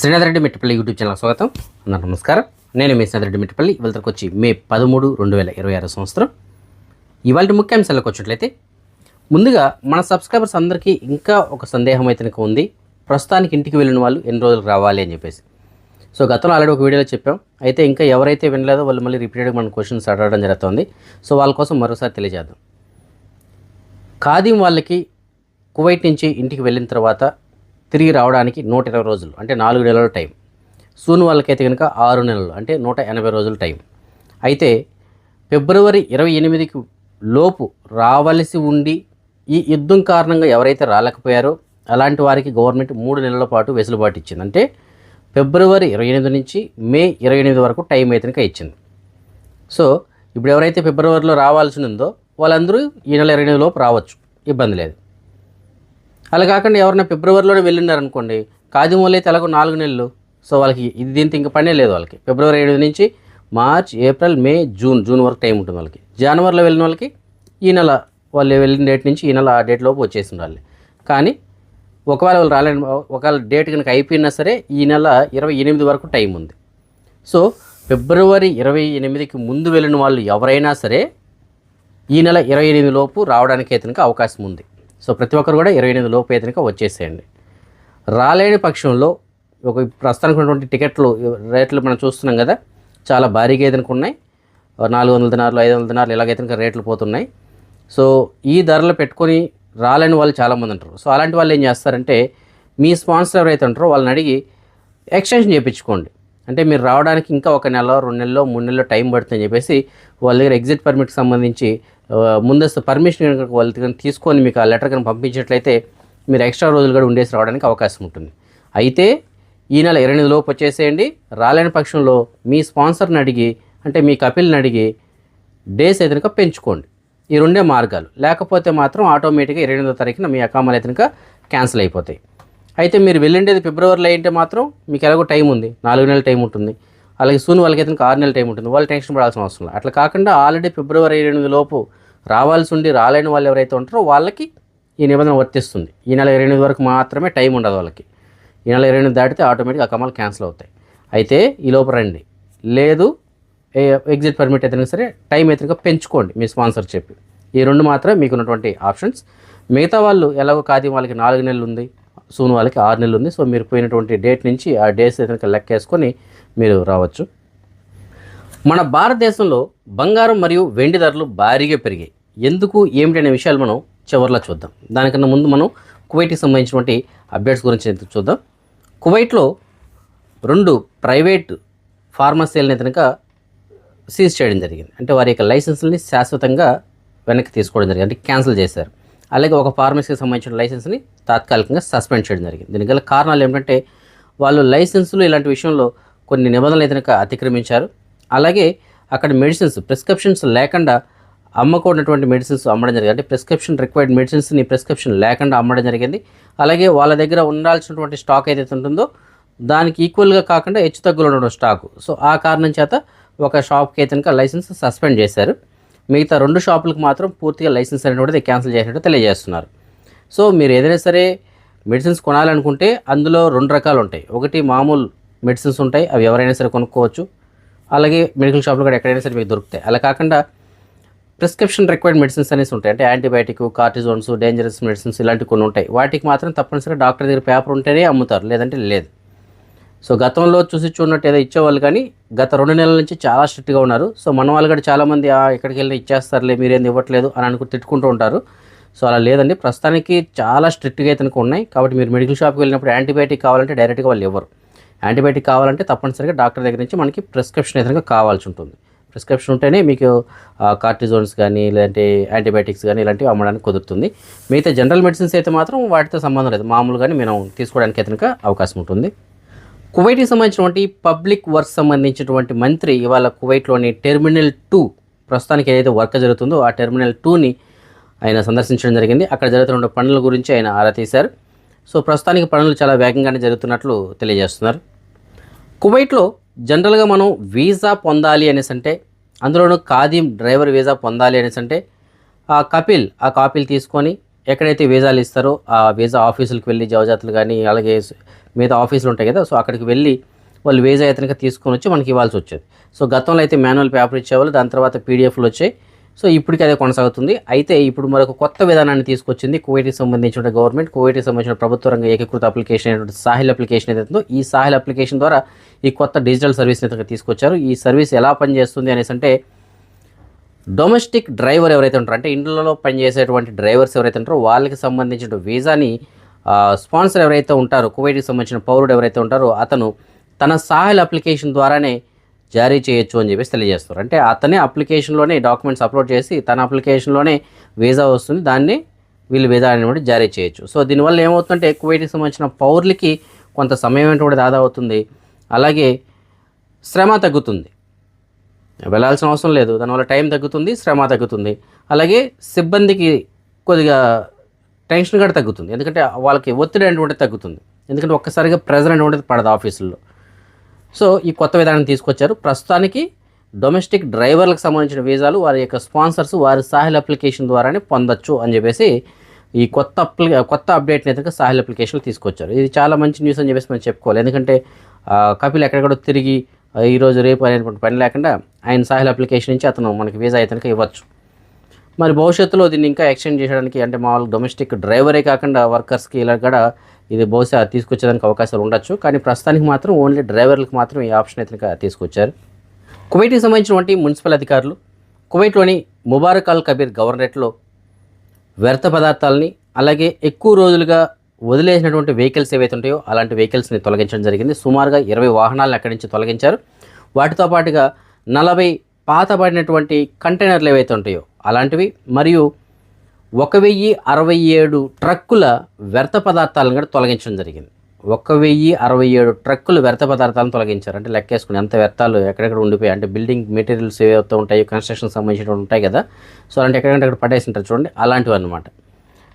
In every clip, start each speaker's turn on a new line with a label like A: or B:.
A: Srinatha Reddy Mittapalli YouTube channel స్వాగతం. అందరికీ నమస్కారం. నేను మీ శ్రీనాథరెడ్డి మిట్టపల్లి. ఇవాళకి వచ్చి మే 13, 2026 సంవత్సరం. ఇవాళ ముఖ్యాంశాలకు వచ్చినట్లయితే ముందుగా మన సబ్స్క్రైబర్స్ అందరికీ ఇంకా ఒక సందేహం అయితే ఉంది. ప్రస్తుతానికి ఇంటికి వెళ్ళిన వాళ్ళు ఎన్ని రోజులకు రావాలి అని చెప్పేసి. సో గతంలో ఆల్రెడీ ఒక వీడియోలో చెప్పాం. అయితే ఇంకా ఎవరైతే వినలేదో వాళ్ళు మళ్ళీ రిపీటెడ్గా మన క్వశ్చన్స్ అడగడం జరుగుతుంది. సో వాళ్ళ కోసం మరోసారి తెలియజేద్దాం. ఖాదీం వాళ్ళకి కువైట్ నుంచి ఇంటికి వెళ్ళిన తర్వాత తిరిగి రావడానికి 120 రోజులు అంటే 4 నెలల టైం. సూన్ వాళ్ళకైతే కనుక 6 నెలలు అంటే 180 రోజుల టైం. అయితే ఫిబ్రవరి 28కి లోపు రావలసి ఉండి ఈ యుద్ధం కారణంగా ఎవరైతే రాలేకపోయారో అలాంటి వారికి గవర్నమెంట్ 3 నెలల పాటు వెసులుబాటు ఇచ్చింది. అంటే ఫిబ్రవరి 28 నుంచి మే 28 వరకు టైం అయితే కనుక ఇచ్చింది. సో ఇప్పుడు ఎవరైతే ఫిబ్రవరిలో రావాల్సి ఉందో వాళ్ళందరూ ఈ నెల 28 లోపు రావచ్చు, ఇబ్బంది లేదు. అలా కాకుండా ఎవరైనా ఫిబ్రవరిలోనే వెళ్ళినారనుకోండి, ఖాదీం వాళ్ళు అయితే ఎలాగో 4 నెలలు. సో వాళ్ళకి ఇది దీంతో ఇంకా పనే లేదు. వాళ్ళకి ఫిబ్రవరి 8 నుంచి మార్చ్, ఏప్రిల్, మే, జూన్ వరకు టైం ఉంటుంది వాళ్ళకి. జనవరిలో వెళ్ళిన వాళ్ళకి ఈ నెల వాళ్ళు వెళ్ళిన డేట్ నుంచి ఈ నెల ఆ డేట్ లోపు వచ్చేసి ఉండాలి. కానీ ఒకవేళ వాళ్ళు రాలేని ఒకవేళ డేట్ కనుక అయిపోయినా సరే ఈ నెల 28 వరకు టైం ఉంది. సో ఫిబ్రవరి 28కి ముందు వెళ్ళిన వాళ్ళు ఎవరైనా సరే ఈ నెల 28 లోపు రావడానికి అయితే కనుక అవకాశం ఉంది. సో ప్రతి ఒక్కరు కూడా 28 లోపు అయితే కనుక వచ్చేసేయండి. రాలేని పక్షంలో ఒక ప్రస్తుతానికి ఉన్నటువంటి టికెట్లు రేట్లు మనం చూస్తున్నాం కదా, చాలా భారీగా అయితే ఉన్నాయి. 400 దినార్లు, 500 దినార్లు ఇలాగైతే కనుక రేట్లు పోతున్నాయి. సో ఈ ధరలు పెట్టుకొని రాలేని వాళ్ళు చాలామంది ఉంటారు. సో అలాంటి వాళ్ళు ఏం చేస్తారంటే మీ స్పాన్సర్ ఎవరైతే ఉంటారో వాళ్ళని అడిగి ఎక్స్టెన్షన్ చేయించుకోండి. అంటే మీరు రావడానికి ఇంకా 1 నెల, 2 నెలలో, 3 నెలలో టైం పడుతుందని చెప్పేసి వాళ్ళ దగ్గర ఎగ్జిట్ పర్మిట్కి సంబంధించి ముందస్తు పర్మిషన్ కనుక వాళ్ళు తీసుకొని మీకు ఆ లెటర్ కనుక పంపించినట్లయితే మీరు ఎక్స్ట్రా రోజులు కూడా ఉండేసి రావడానికి అవకాశం ఉంటుంది. అయితే ఈ నెల 28 లోపు వచ్చేసేయండి. రాలేని పక్షంలో మీ స్పాన్సర్ని అడిగి అంటే మీ కపిల్ని అడిగి డేస్ అయితే కనుక పెంచుకోండి. ఈ 2 మార్గాలు. లేకపోతే మాత్రం ఆటోమేటిక్గా 28వ తారీఖున మీ అకామాలు అయితే కనుక క్యాన్సిల్ అయిపోతాయి. అయితే మీరు వెళ్ళిండేది ఫిబ్రవరిలో అయితే మాత్రం మీకు ఎలాగో టైం ఉంది, 4 నెలల టైం ఉంటుంది. అలాగే సూన్ వాళ్ళకైతే ఇంకా 6 నెలల టైం ఉంటుంది. వాళ్ళు టెన్షన్ పడాల్సిన అవసరం లేదు. అట్లా కాకుండా ఆల్రెడీ ఫిబ్రవరి 28 లోపు రావాల్సి ఉండి రాలేని వాళ్ళు ఎవరైతే ఉంటారో వాళ్ళకి ఈ నిబంధన వర్తిస్తుంది. ఈ నెల 28 వరకు మాత్రమే టైం ఉండదు వాళ్ళకి. ఈ నెల 28 దాటితే ఆటోమేటిక్గా అకామాలు క్యాన్సిల్ అవుతాయి. అయితే ఈ లోపు రండి. లేదు ఎగ్జిట్ పర్మిట్ అయితే సరే టైం అయితే పెంచుకోండి మీ స్పాన్సర్ చెప్పి. ఈ 2 మాత్రమే మీకు ఉన్నటువంటి ఆప్షన్స్. మిగతా వాళ్ళు ఎలాగో ఖాదీం వాళ్ళకి 4 నెలలు ఉంది, సూన్ వాళ్ళకి 6 నెలలు ఉంది. సో మీరు పోయినటువంటి డేట్ నుంచి ఆ డేస్ అయితే లెక్కేసుకొని మీరు రావచ్చు. మన భారతదేశంలో బంగారం మరియు వెండి ధరలు భారీగా పెరిగాయి. ఎందుకు ఏమిటి అనే విషయాలు మనం చివరిలో చూద్దాం. దానికన్నా ముందు మనం కువైట్కి సంబంధించినటువంటి అప్డేట్స్ గురించి చూద్దాం. కువైట్లో 2 ప్రైవేట్ ఫార్మసీలను కనుక సీజ్ చేయడం జరిగింది. అంటే వారి యొక్క లైసెన్స్ని శాశ్వతంగా వెనక్కి తీసుకోవడం జరిగింది, అంటే క్యాన్సిల్ చేశారు. అలాగే ఒక ఫార్మసీకి సంబంధించిన లైసెన్స్ని తాత్కాలికంగా సస్పెండ్ చేయడం జరిగింది. దీనికి గల కారణాలు ఏమిటంటే వాళ్ళు లైసెన్సులు ఇలాంటి విషయంలో కొన్ని నిబంధనలు అయితే అతిక్రమించారు. అలాగే అక్కడ మెడిసిన్స్ ప్రిస్క్రిప్షన్స్ లేకుండా అమ్మకూడనటువంటి మెడిసిన్స్ అమ్మడం జరిగింది. అంటే ప్రిస్క్రిప్షన్ రిక్వైర్డ్ మెడిసిన్స్ని ప్రిస్క్రిప్షన్ లేకుండా అమ్మడం జరిగింది. అలాగే వాళ్ళ దగ్గర ఉండాల్సినటువంటి స్టాక్ ఏదైతే ఉంటుందో దానికి ఈక్వల్గా కాకుండా హెచ్చు తగ్గులు ఉండడం స్టాకు. సో ఆ కారణం చేత ఒక షాప్కి అయితే లైసెన్స్ సస్పెండ్ చేశారు. మిగతా 2 షాపులకు మాత్రం పూర్తిగా లైసెన్స్ అనేటువంటిది క్యాన్సిల్ చేసినట్టు తెలియజేస్తున్నారు. సో మీరు ఏదైనా సరే మెడిసిన్స్ కొనాలనుకుంటే అందులో 2 రకాలు ఉంటాయి. ఒకటి మామూలు మెడిసిన్స్ ఉంటాయి, అవి ఎవరైనా సరే కొనుక్కోవచ్చు. అలాగే మెడికల్ షాప్లో కూడా ఎక్కడైనా సరే మీకు దొరుకుతాయి. అలా కాకుండా ప్రిస్క్రిప్షన్ రిక్వైర్డ్ మెడిసిన్స్ అనేసి ఉంటాయి. అంటే యాంటీబయాటిక్, కార్టిజోన్స్, డేంజరస్ మెడిసిన్స్ ఇలాంటివి కొన్ని ఉంటాయి. వాటికి మాత్రం తప్పనిసరిగా డాక్టర్ దగ్గర పేపర్ ఉంటేనే అమ్ముతారు, లేదంటే లేదు. సో గతంలో చూసినట్టు ఏదో ఇచ్చేవాళ్ళు, కానీ గత 2 నెలల నుంచి చాలా స్ట్రిక్ట్గా ఉన్నారు. సో మన వాళ్ళు కూడా చాలామంది ఎక్కడికి వెళ్ళి ఇచ్చేస్తారులే మీరేంది ఇవ్వట్లేదు అని తిట్టుకుంటూ ఉంటారు. సో అలా లేదండి, ప్రస్తుతానికి చాలా స్ట్రిక్ట్గా అయితే ఉన్నాయి. కాబట్టి మీరు మెడికల్ షాప్కి వెళ్ళినప్పుడు యాంటీబయాటిక్ కావాలంటే డైరెక్ట్గా వాళ్ళు ఇవ్వరు. యాంటీబయాటిక్ కావాలంటే తప్పనిసరిగా డాక్టర్ దగ్గర నుంచి మనకి ప్రిస్క్రిప్షన్ అయితే కావాల్సి ఉంటుంది. ప్రిస్క్రిప్షన్ ఉంటేనే మీకు కార్టిజోన్స్ కానీ లేదంటే యాంటీబయాటిక్స్ కానీ ఇలాంటివి అమ్మడానికి కుదురుతుంది. మిగతా జనరల్ మెడిసిన్స్ అయితే మాత్రం వాటితో సంబంధం లేదు, మామూలుగానే మనం తీసుకోవడానికి అయితే అవకాశం ఉంటుంది. కువైట్కి సంబంధించినటువంటి పబ్లిక్ వర్క్స్ సంబంధించినటువంటి మంత్రి ఇవాళ కువైట్లోని టెర్మినల్ 2 ప్రస్తుతానికి ఏదైతే వర్క్ జరుగుతుందో ఆ టెర్మినల్ 2ని ఆయన సందర్శించడం జరిగింది. అక్కడ జరుగుతున్న పనుల గురించి ఆయన ఆరా తీశారు. సో ప్రస్తుతానికి పనులు చాలా వేగంగానే జరుగుతున్నట్లు తెలియజేస్తున్నారు. కువైట్లో జనరల్గా మనం వీసా పొందాలి అనేసి అంటే, అందులోనూ ఖాదీం డ్రైవర్ వీసా పొందాలి అనేసి అంటే ఆ కాపీలు తీసుకొని ఎక్కడైతే వీసాలు ఇస్తారో ఆ వీసా ఆఫీసులకు వెళ్ళి జవజాతులు కానీ అలాగే మిగతా ఆఫీసులు ఉంటాయి కదా, సో అక్కడికి వెళ్ళి వాళ్ళు వీసా ఇతనిగా తీసుకొని వచ్చి మనకి ఇవ్వాల్సి వచ్చేది. సో గతంలో అయితే మాన్యువల్ పేపర్ ఇచ్చేవాళ్ళు, దాని తర్వాత పీడిఎఫ్లు వచ్చాయి. సో ఇప్పటికీ అదే కొనసాగుతుంది. అయితే ఇప్పుడు మరొక కొత్త విధానాన్ని తీసుకొచ్చింది కువైట్కి సంబంధించిన గవర్నమెంట్. కువైట్కి సంబంధించిన ప్రభుత్వ రంగ ఏకీకృత అప్లికేషన్ అయినటువంటి సాహిల్ అప్లికేషన్ ఏదైతుందో, ఈ సాహిల్ అప్లికేషన్ ద్వారా ఈ కొత్త డిజిటల్ సర్వీస్ని తీసుకొచ్చారు. ఈ సర్వీస్ ఎలా పనిచేస్తుంది అనేసి అంటే, డొమెస్టిక్ డ్రైవర్ ఎవరైతే ఉంటారో, అంటే ఇండ్లలో పనిచేసేటువంటి డ్రైవర్స్ ఎవరైతే ఉంటారో వాళ్ళకి సంబంధించిన వీసాని స్పాన్సర్ ఎవరైతే ఉంటారో, కువైట్కి సంబంధించిన పౌరుడు ఎవరైతే ఉంటారో అతను తన సాహిల్ అప్లికేషన్ ద్వారానే జారీ చేయొచ్చు అని చెప్పేసి తెలియజేస్తారు. అంటే అతనే అప్లికేషన్లోనే డాక్యుమెంట్స్ అప్లోడ్ చేసి తన అప్లికేషన్లోనే వీసా వస్తుంది, దాన్ని వీళ్ళు వీసా అనేటువంటి జారీ చేయొచ్చు. సో దీనివల్ల ఏమవుతుందంటే కువైట్కి సంబంధించిన పౌరులకి కొంత సమయం అనేటువంటి ఆదా అవుతుంది, అలాగే శ్రమ తగ్గుతుంది, వెళ్ళాల్సిన అవసరం లేదు, దానివల్ల టైం తగ్గుతుంది, శ్రమ తగ్గుతుంది, అలాగే సిబ్బందికి కొద్దిగా టెన్షన్ కూడా తగ్గుతుంది, ఎందుకంటే వాళ్ళకి ఒత్తిడి అనేటువంటిది తగ్గుతుంది, ఎందుకంటే ఒక్కసారిగా ప్రెజర్ అనేటువంటిది పడదు ఆఫీసుల్లో. సో ఈ కొత్త విధానం తీసుకొచ్చారు. ప్రస్తుతానికి డొమెస్టిక్ డ్రైవర్లకు సంబంధించిన వీసాలు వారి యొక్క స్పాన్సర్స్ వారి సాహిల్ అప్లికేషన్ ద్వారానే పొందొచ్చు అని చెప్పేసి ఈ కొత్త అప్డేట్ని అయితే సాహిల్ అప్లికేషన్లు తీసుకొచ్చారు. ఇది చాలా మంచి న్యూస్ అని చెప్పేసి మనం చెప్పుకోవాలి, ఎందుకంటే కపిల్ ఎక్కడెక్కడో తిరిగి ఈరోజు రేపు అనేటువంటి పని లేకుండా ఆయన సాహిల్ అప్లికేషన్ నుంచి అతను మనకి వీసా అయితే ఇవ్వచ్చు. మరి భవిష్యత్తులో దీన్ని ఇంకా ఎక్స్టెండ్ చేయడానికి, అంటే మామూలుగా డొమెస్టిక్ డ్రైవరే కాకుండా వర్కర్స్కి ఇలా కూడా ఇది బహుశా తీసుకొచ్చేదానికి అవకాశాలు ఉండొచ్చు, కానీ ప్రస్తుతానికి మాత్రం ఓన్లీ డ్రైవర్లకు మాత్రం ఈ ఆప్షన్ అయితే తీసుకొచ్చారు. కువైట్కి సంబంధించినటువంటి మున్సిపల్ అధికారులు కువైట్లోని ముబారక్ అల్ కబీర్ గవర్నరేట్లో వ్యర్థ పదార్థాలని, అలాగే ఎక్కువ రోజులుగా వదిలేసినటువంటి వెహికల్స్ ఏవైతే ఉంటాయో అలాంటి వెహికల్స్ని తొలగించడం జరిగింది. సుమారుగా 20 వాహనాలను అక్కడి నుంచి తొలగించారు. వాటితో పాటుగా 40 పాతబడినటువంటి కంటైనర్లు ఏవైతే ఉంటాయో అలాంటివి, మరియు 1067 ట్రక్కుల వ్యర్థ పదార్థాలను కూడా తొలగించడం జరిగింది. 1067 ట్రక్కులు వ్యర్థ పదార్థాలను తొలగించారు. అంటే లెక్కేసుకుని ఎంత వ్యర్థాలు ఎక్కడెక్కడ ఉండిపోయాయి, అంటే బిల్డింగ్ మెటీరియల్స్ ఏవైతే ఉంటాయో కన్స్ట్రక్షన్ సంబంధించినవి ఉంటాయి కదా, సో అలాంటి ఎక్కడంటే అక్కడ పడేసి ఉంటారు చూడండి, అలాంటివి అన్నమాట.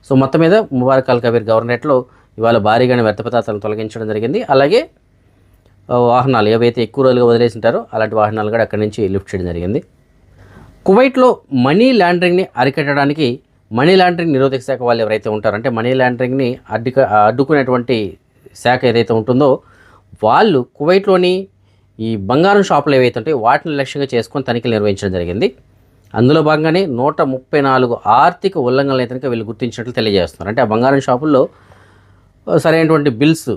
A: సో మొత్తం మీద ముబారక్ అల్ కబీర్ గవర్నరేట్లో ఇవాళ భారీగానే వ్యర్థ పదార్థాలను తొలగించడం జరిగింది. అలాగే వాహనాలు ఏవైతే ఎక్కువ రోజులుగా వదిలేసి ఉంటారో అలాంటి వాహనాలు కూడా అక్కడి నుంచి లిఫ్ట్ చేయడం జరిగింది. కువైట్లో మనీ లాండరింగ్ని అరికట్టడానికి మనీ లాండరింగ్ నిరోధక శాఖ వాళ్ళు ఎవరైతే ఉంటారో, అంటే మనీ లాండరింగ్ని అడ్డుకునేటువంటి శాఖ ఏదైతే ఉంటుందో వాళ్ళు కువైట్లోని ఈ బంగారం షాపులు ఏవైతే ఉంటాయో వాటిని లక్ష్యంగా చేసుకొని తనిఖీలు నిర్వహించడం జరిగింది. అందులో భాగంగానే 134 ఆర్థిక ఉల్లంఘనలు అయితే వీళ్ళు గుర్తించినట్లు తెలియజేస్తున్నారు. అంటే ఆ బంగారం షాపుల్లో సరైనటువంటి బిల్స్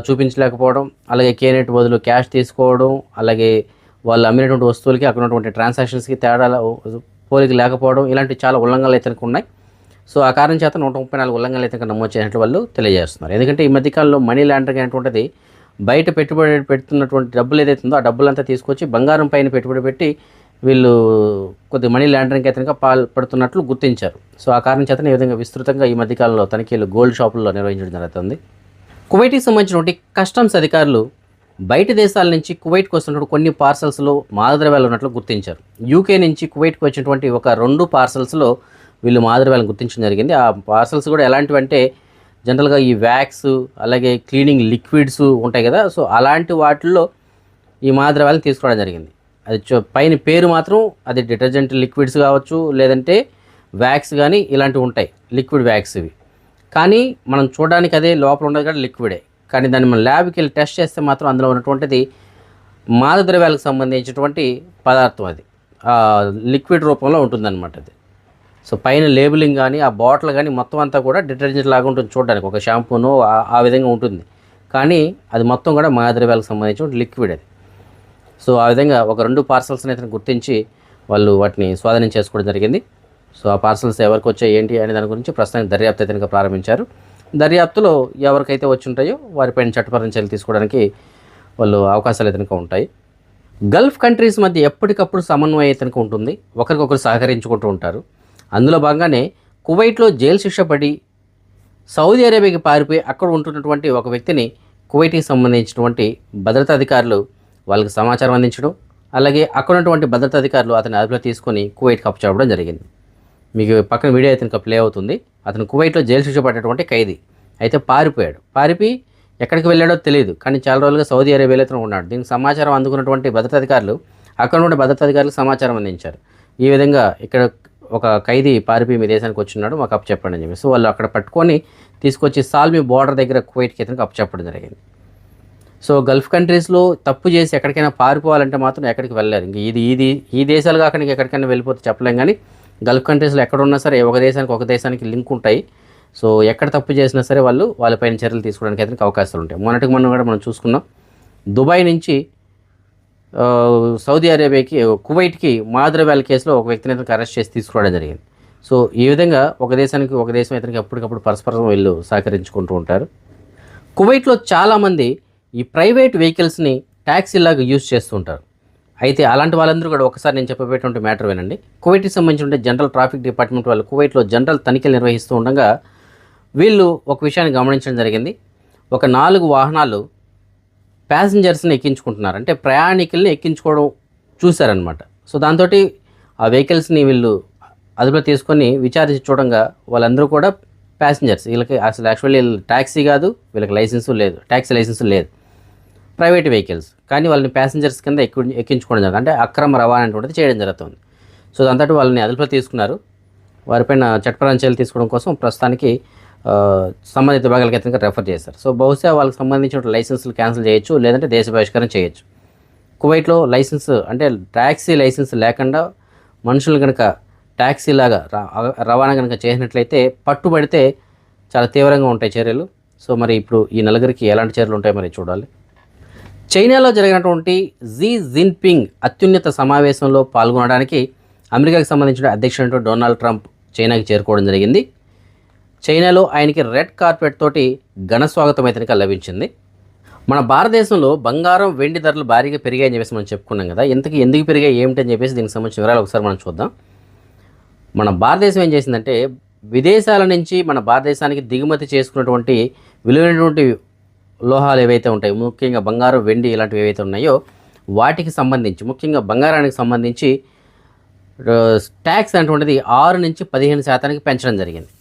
A: చూపించలేకపోవడం, అలాగే కేనెట్ బదులు క్యాష్ తీసుకోవడం, అలాగే వాళ్ళు అమ్మినటువంటి వస్తువులకి అక్కడ ఉన్నటువంటి ట్రాన్సాక్షన్స్కి తేడా పోలిక లేకపోవడం, ఇలాంటి చాలా ఉల్లంఘనలు అయితే ఉన్నాయి. సో ఆ కారణం చేత 134 ఉల్లంఘనలు అయితే నమోదు చేసినట్లు వాళ్ళు తెలియజేస్తున్నారు. ఎందుకంటే ఈ మధ్యకాలంలో మనీ లాండరింగ్ అనేటువంటిది బయట పెట్టుబడి పెడుతున్నటువంటి డబ్బులు ఏదైతే ఉందో ఆ డబ్బులంతా తీసుకొచ్చి బంగారం పైన పెట్టుబడి పెట్టి వీళ్ళు కొద్ది మనీ లాండరింగ్ అయితే పాల్పడుతున్నట్లు గుర్తించారు. సో ఆ కారణం చేత ఈ విధంగా విస్తృతంగా ఈ మధ్యకాలంలో తనిఖీలు గోల్డ్ షాపుల్లో నిర్వహించడం జరుగుతుంది. కువైట్కి సంబంధించినటువంటి కస్టమ్స్ అధికారులు బయట దేశాల నుంచి కువైట్కి వస్తున్నటువంటి కొన్ని పార్సల్స్లో మాదద్రవ్యాలు ఉన్నట్లు గుర్తించారు. యూకే నుంచి కువైట్కి వచ్చినటువంటి ఒక 2 పార్సల్స్లో వీళ్ళు మాదద్రవ్యాలను గుర్తించడం జరిగింది. ఆ పార్సల్స్ కూడా ఎలాంటివి అంటే జనరల్గా ఈ వ్యాక్స్, అలాగే క్లీనింగ్ లిక్విడ్స్ ఉంటాయి కదా, సో అలాంటి వాటిల్లో ఈ మాదద్రవ్యాలను తీసుకోవడం జరిగింది. అది పైన పేరు మాత్రం అది డిటర్జెంట్ లిక్విడ్స్ కావచ్చు, లేదంటే వ్యాక్స్ కానీ ఇలాంటివి ఉంటాయి, లిక్విడ్ వ్యాక్స్ ఇవి. కానీ మనం చూడడానికి అదే లోపల ఉండదు కూడా లిక్విడే, కానీ దాన్ని మనం ల్యాబ్కి వెళ్ళి టెస్ట్ చేస్తే మాత్రం అందులో ఉన్నటువంటిది మాదద్రవ్యాలకు సంబంధించినటువంటి పదార్థం, అది లిక్విడ్ రూపంలో ఉంటుందన్నమాట అది. సో పైన లేబులింగ్ కానీ ఆ బాటిల్ కానీ మొత్తం అంతా కూడా డిటర్జెంట్ లాగా ఉంటుంది చూడడానికి, ఒక షాంపూనో ఆ విధంగా ఉంటుంది, కానీ అది మొత్తం కూడా మాదద్రవ్యాలకు సంబంధించిన లిక్విడ్ అది. సో ఆ విధంగా ఒక 2 పార్సల్స్ని అయితే గుర్తించి వాళ్ళు వాటిని స్వాధీనం చేసుకోవడం జరిగింది. సో ఆ పార్సల్స్ ఎవరికి వచ్చాయి ఏంటి అనే దాని గురించి ప్రస్తుతానికి దర్యాప్తు అయితే ప్రారంభించారు. దర్యాప్తులో ఎవరికైతే వచ్చి ఉంటాయో వారిపైన చట్టపరమైన చర్యలు తీసుకోవడానికి వాళ్ళు అవకాశాలు అయితే ఉంటాయి. గల్ఫ్ కంట్రీస్ మధ్య ఎప్పటికప్పుడు సమన్వయం అయితే ఉంటుంది, ఒకరికొకరు సహకరించుకుంటూ ఉంటారు. అందులో భాగంగానే కువైట్లో జైలు శిక్ష పడి సౌదీ అరేబియాకి పారిపోయి అక్కడ ఉంటున్నటువంటి ఒక వ్యక్తిని కువైట్కి సంబంధించినటువంటి భద్రతా అధికారులు వాళ్ళకి సమాచారం అందించడం, అలాగే అక్కడ ఉన్నటువంటి భద్రతా అధికారులు అతని అదుపులో తీసుకొని కువైట్కి అప్పచెప్పడం జరిగింది. మీకు పక్కన వీడియో అయితే ప్లే అవుతుంది. అతను కువైట్లో జైలు శిక్ష పడ్డటువంటి ఖైదీ అయితే పారిపోయి ఎక్కడికి వెళ్ళాడో తెలియదు, కానీ చాలా రోజులుగా సౌదీ అరేబియాలో ఉన్నాడు. దీనికి సమాచారం అందుకున్నటువంటి భద్రతా అధికారులు అక్కడ ఉన్న భద్రతా అధికారులకు సమాచారం అందించారు. ఈ విధంగా ఇక్కడ ఒక ఖైదీ పారిపోయి మీ దేశానికి వచ్చినాడు, మాకు అప్పచెప్పండి అని చెప్పి. సో వాళ్ళు అక్కడ పట్టుకొని తీసుకొచ్చి సాల్మీ బోర్డర్ దగ్గర కువైట్కి అయితే అప్పచెప్పడం జరిగింది. సో గల్ఫ్ కంట్రీస్లో తప్పు చేసి ఎక్కడికైనా పారిపోవాలంటే మాత్రం ఎక్కడికి వెళ్ళలేరు. ఇంక ఈ దేశాలు కాకుండా ఎక్కడికైనా వెళ్ళిపోతే చెప్పలేం. కానీ గల్ఫ్ కంట్రీస్లో ఎక్కడున్నా సరే ఒక దేశానికి లింక్ ఉంటాయి. సో ఎక్కడ తప్పు చేసినా సరే వాళ్ళపైన చర్యలు తీసుకోవడానికి అయితే అవకాశాలు ఉంటాయి. మొన్నటికి కూడా మనం చూసుకున్నాం. దుబాయ్ నుంచి సౌదీ అరేబియాకి కువైట్కి మాదర్ కేసులో ఒక వ్యక్తిని అయితే అరెస్ట్ చేసి తీసుకురావడం జరిగింది. సో ఈ విధంగా ఒక దేశం ఇతనికి ఎప్పటికప్పుడు పరస్పరం వీళ్ళు సహకరించుకుంటూ ఉంటారు. కువైట్లో చాలామంది ఈ ప్రైవేట్ వెహికల్స్ని ట్యాక్సీలాగా యూజ్ చేస్తూ ఉంటారు. అయితే అలాంటి వాళ్ళందరూ కూడా ఒకసారి నేను చెప్పబోయేటువంటి మ్యాటర్ వినండి. కువైట్కి సంబంధించిన జనరల్ ట్రాఫిక్ డిపార్ట్మెంట్ వాళ్ళు కువైట్లో జనరల్ తనిఖీలు నిర్వహిస్తూ ఉండగా వీళ్ళు ఒక విషయాన్ని గమనించడం జరిగింది. ఒక 4 వాహనాలు ప్యాసింజర్స్ని ఎక్కించుకుంటున్నారు, అంటే ప్రయాణికుల్ని ఎక్కించుకోవడం చూశారనమాట. సో దాంతో ఆ వెహికల్స్ని వీళ్ళు అదుపులో తీసుకొని విచారించి చూడంగా వాళ్ళందరూ కూడా ప్యాసింజర్స్. వీళ్ళకి అసలు యాక్చువల్లీ ట్యాక్సీ కాదు, వీళ్ళకి ట్యాక్సీ లైసెన్స్ లేదు, ప్రైవేట్ వెహికల్స్. కానీ వాళ్ళని ప్యాసింజర్స్ కింద ఎక్కించుకోవడం జరుగుతుంది, అంటే అక్రమ రవాణా అనేటువంటిది చేయడం జరుగుతుంది. సో దాంతో వాళ్ళని అదుపులో తీసుకున్నారు. వారిపైన చట్టపరమైన చర్యలు తీసుకోవడం కోసం ప్రస్తుతానికి సంబంధిత విభాగాలకు అయితే రెఫర్ చేశారు. సో బహుశా వాళ్ళకి సంబంధించిన లైసెన్సులు క్యాన్సిల్ చేయొచ్చు, లేదంటే దేశ బహిష్కరణ చేయొచ్చు. కువైట్లో లైసెన్స్ అంటే ట్యాక్సీ లైసెన్స్ లేకుండా మనుషులు కనుక ట్యాక్సీలాగా రవాణా కనుక చేసినట్లయితే పట్టుబడితే చాలా తీవ్రంగా ఉంటాయి చర్యలు. సో మరి ఇప్పుడు ఈ నలుగురికి ఎలాంటి చర్యలు ఉంటాయో మరి చూడాలి. చైనాలో జరిగినటువంటి జీ జిన్పింగ్ అత్యున్నత సమావేశంలో పాల్గొనడానికి అమెరికాకు సంబంధించిన అధ్యక్షుడు డొనాల్డ్ ట్రంప్ చైనాకి చేరుకోవడం జరిగింది. చైనాలో ఆయనకి రెడ్ కార్పెట్ తోటి ఘన స్వాగతం అయితే లభించింది. మన భారతదేశంలో బంగారం వెండి ధరలు భారీగా పెరిగాయని చెప్పేసి మనం చెప్పుకున్నాం కదా. ఇంతకీ ఎందుకు పెరిగాయి ఏమిటని చెప్పేసి దీనికి సంబంధించిన వివరాలు ఒకసారి మనం చూద్దాం. మన భారతదేశం ఏం చేసిందంటే విదేశాల నుంచి మన భారతదేశానికి దిగుమతి చేసుకున్నటువంటి విలువైనటువంటి లోహాలు ఏవైతే ఉంటాయో, ముఖ్యంగా బంగారం వెండి ఇలాంటివి ఏవైతే ఉన్నాయో వాటికి సంబంధించి, ముఖ్యంగా బంగారానికి సంబంధించి ట్యాక్స్ అనేటువంటిది 6 నుంచి 15% పెంచడం జరిగింది.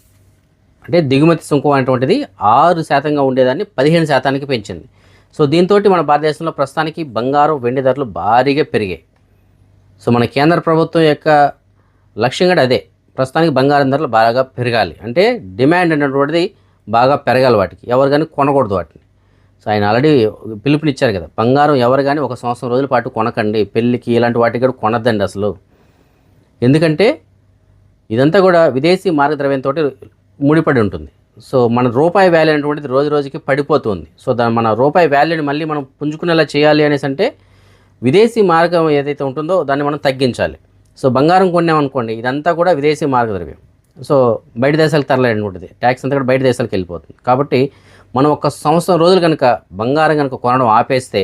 A: అంటే దిగుమతి సుంకం అనేటువంటిది 6% ఉండేదాన్ని 15% పెంచింది. సో దీంతో మన భారతదేశంలో ప్రస్తుతానికి బంగారం వెండి ధరలు భారీగా పెరిగాయి. సో మన కేంద్ర ప్రభుత్వం యొక్క లక్ష్యం కూడా అదే, ప్రస్తుతానికి బంగారం ధరలు బాగా పెరగాలి, అంటే డిమాండ్ అనేటువంటిది బాగా పెరగాలి, వాటికి ఎవరు కానీ కొనకూడదు వాటిని. సో ఆయన ఆల్రెడీ పిలుపునిచ్చారు కదా, బంగారం ఎవరు కానీ 1 సంవత్సరం రోజుల పాటు కొనకండి, పెళ్ళికి ఇలాంటి వాటికి కూడా కొనద్దండి అసలు. ఎందుకంటే ఇదంతా కూడా విదేశీ మార్గద్రవ్యంతో ముడిపడి ఉంటుంది. సో మన రూపాయి వాల్యూ అనేటువంటిది రోజు రోజుకి పడిపోతుంది. సో మన రూపాయి వాల్యూని మళ్ళీ మనం పుంజుకునేలా చేయాలి అనేసి అంటే విదేశీ మార్గం ఏదైతే ఉంటుందో దాన్ని మనం తగ్గించాలి. సో బంగారం కొన్నామనుకోండి, ఇదంతా కూడా విదేశీ మార్గద్రవ్యం. సో బయట దేశాలకు తరలేనుకుంటుంది, ట్యాక్స్ అంతా కూడా బయట దేశాలకు వెళ్ళిపోతుంది. కాబట్టి మనం 1 సంవత్సరం రోజులు కనుక బంగారం కనుక కొనడం ఆపేస్తే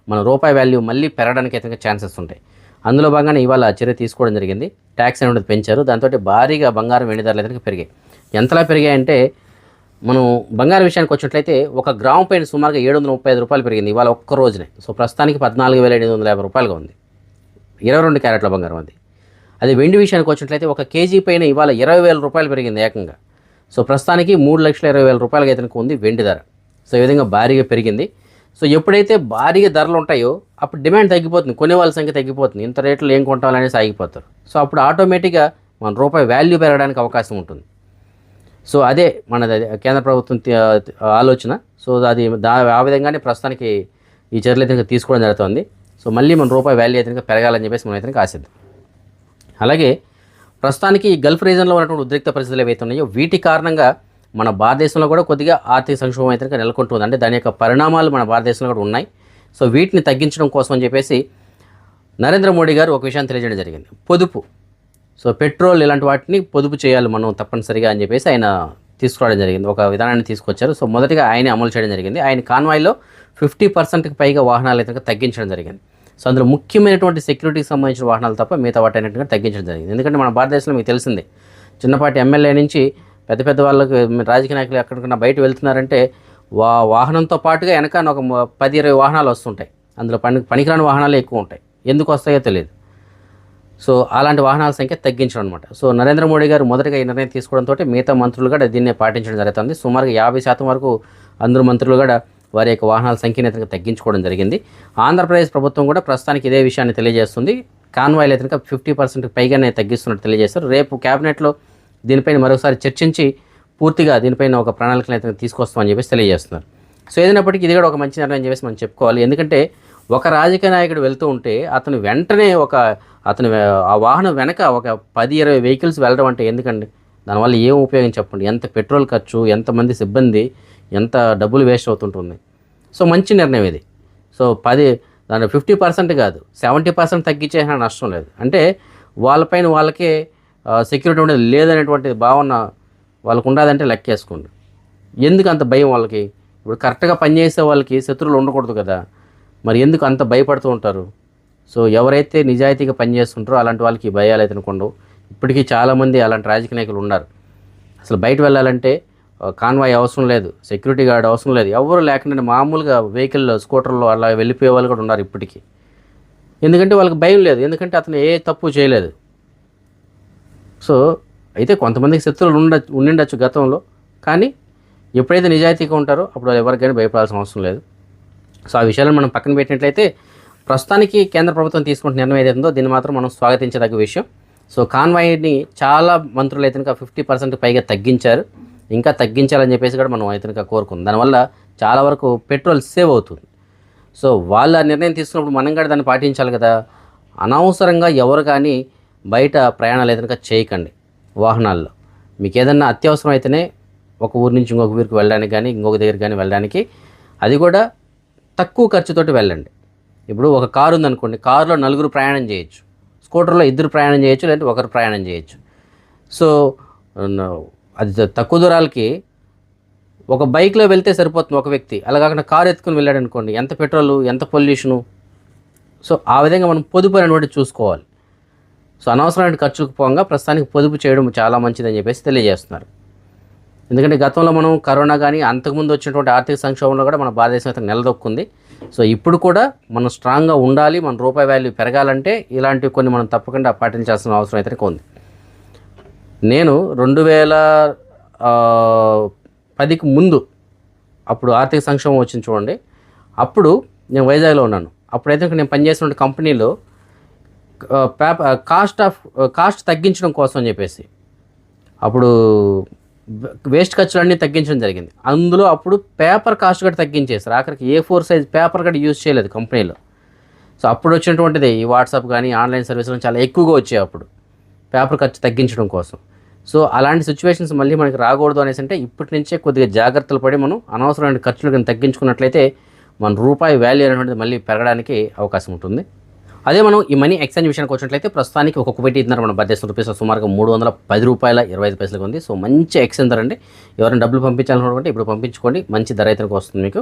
A: మన రూపాయి వాల్యూ మళ్ళీ పెరగడానికి అయితే ఛాన్సెస్ ఉంటాయి. అందులో భాగంగానే ఇవాళ చర్య తీసుకోవడం జరిగింది. ట్యాక్స్ అనేది పెంచారు, దాంతో భారీగా బంగారం వెండి ధరలు అయితే పెరిగాయి. ఎంతలా పెరిగాయంటే మనం బంగారం విషయానికి వచ్చినట్లయితే 1 గ్రాము పైన సుమారుగా 735 రూపాయలు పెరిగింది ఇవాళ ఒక్క రోజునే. సో ప్రస్తుతానికి 14,850 రూపాయలుగా ఉంది 22 క్యారెట్ల బంగారం అది. అదే వెండి విషయానికి వచ్చినట్లయితే 1 కేజీ పైన ఇవాళ 20,000 రూపాయలు పెరిగింది ఏకంగా. సో ప్రస్తుతానికి 3,20,000 రూపాయలకి అయితే ఉంది వెండి ధర. సో ఈ విధంగా భారీగా పెరిగింది. సో ఎప్పుడైతే భారీగా ధరలు ఉంటాయో అప్పుడు డిమాండ్ తగ్గిపోతుంది, కొనే వాళ్ళ సంఖ్య తగ్గిపోతుంది, ఇంత రేట్లు ఏం కొంటామనేసి ఆగిపోతారు. సో అప్పుడు ఆటోమేటిక్గా మన రూపాయి వాల్యూ పెరగడానికి అవకాశం ఉంటుంది. సో అదే మనది కేంద్ర ప్రభుత్వం ఆలోచన. సో అది ఆ విధంగానే ప్రస్తుతానికి ఈ చర్యలు అయితే తీసుకోవడం జరుగుతుంది. సో మళ్ళీ మన రూపాయి వాల్యూ అయితే పెరగాలని చెప్పేసి మనం అయితే ఆశిద్దాం. అలాగే ప్రస్తుతానికి ఈ గల్ఫ్ రీజన్లో ఉన్నటువంటి ఉద్రిక్త పరిస్థితులు ఏవైతే ఉన్నాయో వీటి కారణంగా మన భారతదేశంలో కూడా కొద్దిగా ఆర్థిక సంక్షోభం అయితే నెలకొంటుంది, అంటే దాని యొక్క పరిణామాలు మన భారతదేశంలో కూడా ఉన్నాయి. సో వీటిని తగ్గించడం కోసం అని చెప్పేసి నరేంద్ర మోడీ గారు ఒక విషయాన్ని తెలియజేయడం జరిగింది, పొదుపు. సో పెట్రోల్ ఇలాంటి వాటిని పొదుపు చేయాలి మనం తప్పనిసరిగా అని చెప్పేసి ఆయన తీసుకురావడం జరిగింది, ఒక విధానాన్ని తీసుకొచ్చారు. సో మొదటిగా ఆయనే అమలు చేయడం జరిగింది. ఆయన కాన్వాయ్లో 50%కి పైగా వాహనాలు అయితే తగ్గించడం జరిగింది. సో అందులో ముఖ్యమైనటువంటి సెక్యూరిటీకి సంబంధించిన వాహనాలు తప్ప మిగతా వాటి అన్నింటిగా తగ్గించడం జరిగింది. ఎందుకంటే మన భారతదేశంలో మీకు తెలిసిందే, చిన్నపాటి ఎమ్మెల్యే నుంచి పెద్ద వాళ్ళకి రాజకీయ నాయకులు ఎక్కడికన్నా బయట వెళ్తున్నారంటే వాహనంతో పాటుగా వెనక ఒక 10-20 వాహనాలు వస్తుంటాయి. అందులో పనికిరాని వాహనాలు ఎక్కువ ఉంటాయి, ఎందుకు వస్తాయో తెలియదు. సో అలాంటి వాహనాల సంఖ్య తగ్గించడం అనమాట. సో నరేంద్ర మోడీ గారు మొదటగా ఈ నిర్ణయం తీసుకోవడంతో మిగతా మంత్రులు కూడా దీన్నే పాటించడం జరుగుతుంది. సుమారుగా 50% వరకు అందరూ మంత్రులు కూడా వారి యొక్క వాహనాల సంఖ్యను అయితే తగ్గించుకోవడం జరిగింది. ఆంధ్రప్రదేశ్ ప్రభుత్వం కూడా ప్రస్తుతానికి ఇదే విషయాన్ని తెలియజేస్తుంది. కాన్వాయ్లు అయితే 50% పైగానే తగ్గిస్తున్నట్టు తెలియజేస్తారు. రేపు క్యాబినెట్లో దీనిపైన మరోసారి చర్చించి పూర్తిగా దీనిపైన ఒక ప్రణాళికను అయితే తీసుకొస్తామని చెప్పేసి తెలియజేస్తున్నారు. సో ఏదైనప్పటికీ ఇది కూడా ఒక మంచి నిర్ణయం చెప్పేసి మనం చెప్పుకోవాలి. ఎందుకంటే ఒక రాజకీయ నాయకుడు వెళ్తూ ఉంటే అతను వెంటనే ఆ వాహనం వెనక ఒక 10-20 వెహికల్స్ వెళ్ళడం అంటే ఎందుకండి? దానివల్ల ఏం ఉపయోగం చెప్పండి? ఎంత పెట్రోల్ ఖర్చు, ఎంతమంది సిబ్బంది, ఎంత డబ్బులు వేస్ట్ అవుతుంటుంది. సో మంచి నిర్ణయం ఇది. సో దాని 50% కాదు 70% తగ్గించేసిన నష్టం లేదు. అంటే వాళ్ళపైన వాళ్ళకే సెక్యూరిటీ ఉండేది లేదనేటువంటి భావన వాళ్ళకు ఉండదంటే లెక్కేసుకోండి. ఎందుకు అంత భయం వాళ్ళకి? ఇప్పుడు కరెక్ట్గా పనిచేసే వాళ్ళకి శత్రువులు ఉండకూడదు కదా, మరి ఎందుకు అంత భయపడుతూ ఉంటారు? సో ఎవరైతే నిజాయితీగా పనిచేస్తుంటారో అలాంటి వాళ్ళకి భయాలు అయితే అనుకోండు. ఇప్పటికీ చాలామంది అలాంటి రాజకీయ నాయకులు ఉన్నారు. అసలు బయట వెళ్ళాలంటే కాన్వాయ్ అవసరం లేదు, సెక్యూరిటీ గార్డ్ అవసరం లేదు, ఎవరు లేకుండా మామూలుగా వెహికల్ స్కూటర్లో అలా వెళ్ళిపోయే వాళ్ళు కూడా ఉన్నారు ఇప్పటికీ. ఎందుకంటే వాళ్ళకి భయం లేదు, ఎందుకంటే అతను ఏ తప్పు చేయలేదు. సో అయితే కొంతమందికి శత్రువులు ఉండిండొచ్చు గతంలో, కానీ ఎప్పుడైతే నిజాయితీగా ఉంటారో అప్పుడు ఎవరికైనా భయపడాల్సిన అవసరం లేదు. సో ఆ విషయాలను మనం పక్కన పెట్టినట్లయితే ప్రస్తుతానికి కేంద్ర ప్రభుత్వం తీసుకుంటున్న నిర్ణయం ఏదైతుందో దీన్ని మాత్రం మనం స్వాగతించదగ్గ విషయం. సో కాన్వాయ్ని చాలా మంత్రులు అయితే కనుక 50% పైగా తగ్గించారు. ఇంకా తగ్గించాలని చెప్పేసి కూడా మనం అయితే కనుక కోరుకుందాం. దానివల్ల చాలా వరకు పెట్రోల్ సేవ్ అవుతుంది. సో వాళ్ళ నిర్ణయం తీసుకున్నప్పుడు మనం కూడా దాన్ని పాటించాలి కదా. అనవసరంగా ఎవరు కానీ బయట ప్రయాణాలు అయితే కనుక చేయకండి వాహనాల్లో. మీకు ఏదన్నా అత్యవసరం అయితేనే ఒక ఊరి నుంచి ఇంకొక ఊరికి వెళ్ళడానికి కానీ ఇంకొక దగ్గరికి కానీ వెళ్ళడానికి, అది కూడా తక్కువ ఖర్చుతోటి వెళ్ళండి. ఇప్పుడు ఒక కారు ఉందనుకోండి, కారులో 4 ప్రయాణం చేయొచ్చు, స్కూటర్లో 2 ప్రయాణం చేయొచ్చు, లేదంటే 1 ప్రయాణం చేయొచ్చు. సో అది తక్కువ దూరాలకి ఒక బైక్లో వెళ్తే సరిపోతుంది ఒక వ్యక్తి. అలా కాకుండా కారు ఎత్తుకుని వెళ్ళాడు అనుకోండి, ఎంత పెట్రోలు, ఎంత పొల్యూషను. సో ఆ విధంగా మనం పొదుపు అనేటువంటి చూసుకోవాలి. సో అనవసరమైన ఖర్చులకు పోగా ప్రస్తుతానికి పొదుపు చేయడం చాలా మంచిదని చెప్పేసి తెలియజేస్తున్నారు. ఎందుకంటే గతంలో మనం కరోనా కానీ అంతకుముందు వచ్చినటువంటి ఆర్థిక సంక్షోభంలో కూడా మన భారతదేశం అయితే నిలదొక్కుంది. సో ఇప్పుడు కూడా మనం స్ట్రాంగ్గా ఉండాలి, మన రూపాయి వాల్యూ పెరగాలంటే ఇలాంటివి కొన్ని మనం తప్పకుండా పాటించాల్సిన అవసరం అయితే ఉంది. నేను 2010కి ముందు అప్పుడు ఆర్థిక సంక్షోభం వచ్చింది చూడండి, అప్పుడు నేను వైజాగ్లో ఉన్నాను. అప్పుడైతే నేను పనిచేసిన కంపెనీలో కాస్ట్ తగ్గించడం కోసం అని చెప్పేసి అప్పుడు వేస్ట్ ఖర్చులన్నీ తగ్గించడం జరిగింది. అందులో అప్పుడు పేపర్ కాస్ట్ కూడా తగ్గించేసారు. ఆఖరికి A4 సైజ్ పేపర్ కూడా యూజ్ చేయలేదు కంపెనీలో. సో అప్పుడు వచ్చినటువంటిది ఈ వాట్సాప్ కానీ ఆన్లైన్ సర్వీసులు చాలా ఎక్కువగా వచ్చాయి అప్పుడు పేపర్ ఖర్చు తగ్గించడం కోసం. సో అలాంటి సిచ్యువేషన్స్ మళ్ళీ మనకి రాకూడదు అనేసి అంటే ఇప్పటి నుంచే కొద్దిగా జాగ్రత్తలు పడి మనం అనవసరమైన ఖర్చులు కానీ తగ్గించుకున్నట్లయితే మన రూపాయి వాల్యూ అనేటువంటిది మళ్ళీ పెరగడానికి అవకాశం ఉంటుంది. అదే మనం ఈ మనీ ఎక్స్చేంజ్ విషయానికి వచ్చినట్లయితే ప్రస్తుతానికి ఒక కువైటీ ఇద్దరు మన భారతదేశం రూపీస్ సుమారుగా $310.25 ఉంది. సో మంచి ఎక్స్చేంజ్ ధర అండి. ఎవరైనా డబ్బులు పంపించాలనుకుంటే ఇప్పుడు పంపించుకోండి, మంచి ధర అయితే వస్తుంది మీకు.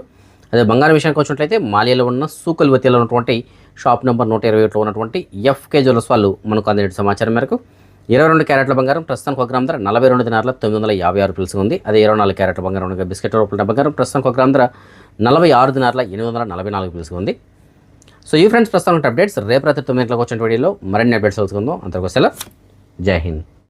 A: అదే బంగారం విషయానికి వచ్చినట్లయితే మాలియాలో ఉన్న సూకల్వతిలో ఉన్నటువంటి షాప్ నెంబర్ 127లో ఉన్నటువంటి FK జ్యువెలర్స్ వాళ్ళు మనకు అందిన సమాచారం మేరకు 22 క్యారెట్ల బంగారం ప్రస్తుతానికి 1 గ్రామ్ ధర 42 దినార్ల 956 రూపాయలు ఉంది. అదే 24 క్యారెట్ల బంగారం బిస్కెట్ రూపాయల బంగారం ప్రస్తుతానికి 1 గ్రామ్ ధర 46 దినార్ల 844 రూపాయలు ఉంది. సో ఈ ఫ్రెండ్స్ ప్రస్తుతం అప్డేట్స్ రేపు రాత్రి 9 గంటలకు వచ్చిన వీడియోలో మరిన్ని అప్డేట్స్ అవుతుందో అంతవరకు సెలవు. జై హింద్.